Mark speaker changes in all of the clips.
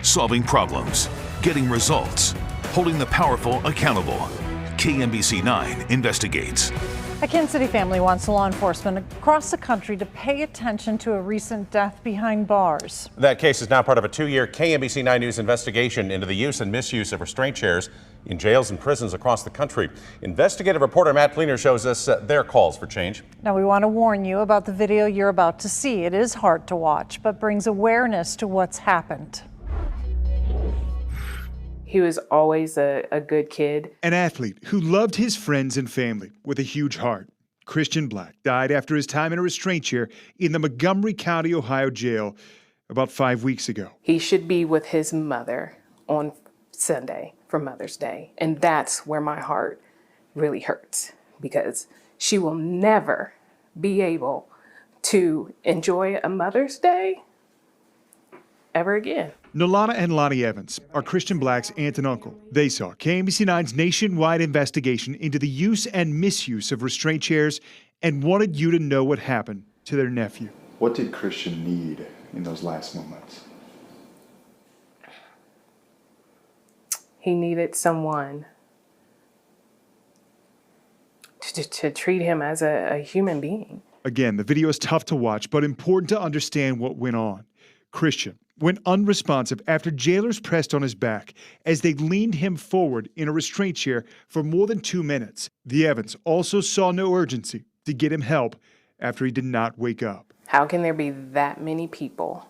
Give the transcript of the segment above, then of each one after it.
Speaker 1: solving problems, getting results, holding the powerful accountable. KMBC 9 investigates.
Speaker 2: A Kansas City family wants law enforcement across the country to pay attention to a recent death behind bars.
Speaker 3: That case is now part of a 2-year KMBC 9 News investigation into the use and misuse of restraint chairs in jails and prisons across the country. Investigative reporter Matt Fleener shows us their calls for change.
Speaker 2: Now, we want to warn you about the video you're about to see. It is hard to watch, but brings awareness to what's happened.
Speaker 4: He was always a good kid.
Speaker 5: An athlete who loved his friends and family with a huge heart. Christian Black died after his time in a restraint chair in the Montgomery County, Ohio jail about 5 weeks ago.
Speaker 4: He should be with his mother on Sunday for Mother's Day. And that's where my heart really hurts, because she will never be able to enjoy a Mother's Day ever again.
Speaker 5: Nolana and Lonnie Evans are Christian Black's aunt and uncle. They saw KMBC 9's nationwide investigation into the use and misuse of restraint chairs and wanted you to know what happened to their nephew.
Speaker 6: What did Christian need in those last moments?
Speaker 4: He needed someone to treat him as a human being.
Speaker 5: Again, the video is tough to watch, but important to understand what went on. Christian went unresponsive after jailers pressed on his back as they leaned him forward in a restraint chair for more than 2 minutes. The Evans also saw no urgency to get him help after he did not wake up.
Speaker 4: How can there be that many people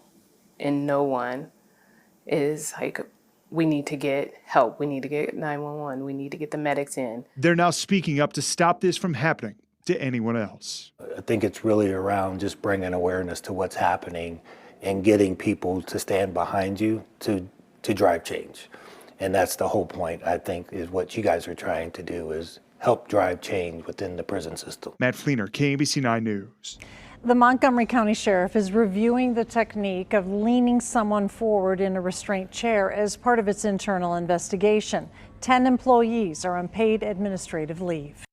Speaker 4: and no one is like, we need to get help, we need to get 911, we need to get the medics in?
Speaker 5: They're now speaking up to stop this from happening to anyone else.
Speaker 7: I think it's really around just bringing awareness to what's happening and getting people to stand behind you to drive change. And that's the whole point, I think, is what you guys are trying to do, is help drive change within the prison system.
Speaker 5: Matt Fleener, KMBC 9 News.
Speaker 2: The Montgomery County Sheriff is reviewing the technique of leaning someone forward in a restraint chair as part of its internal investigation. 10 employees are on paid administrative leave.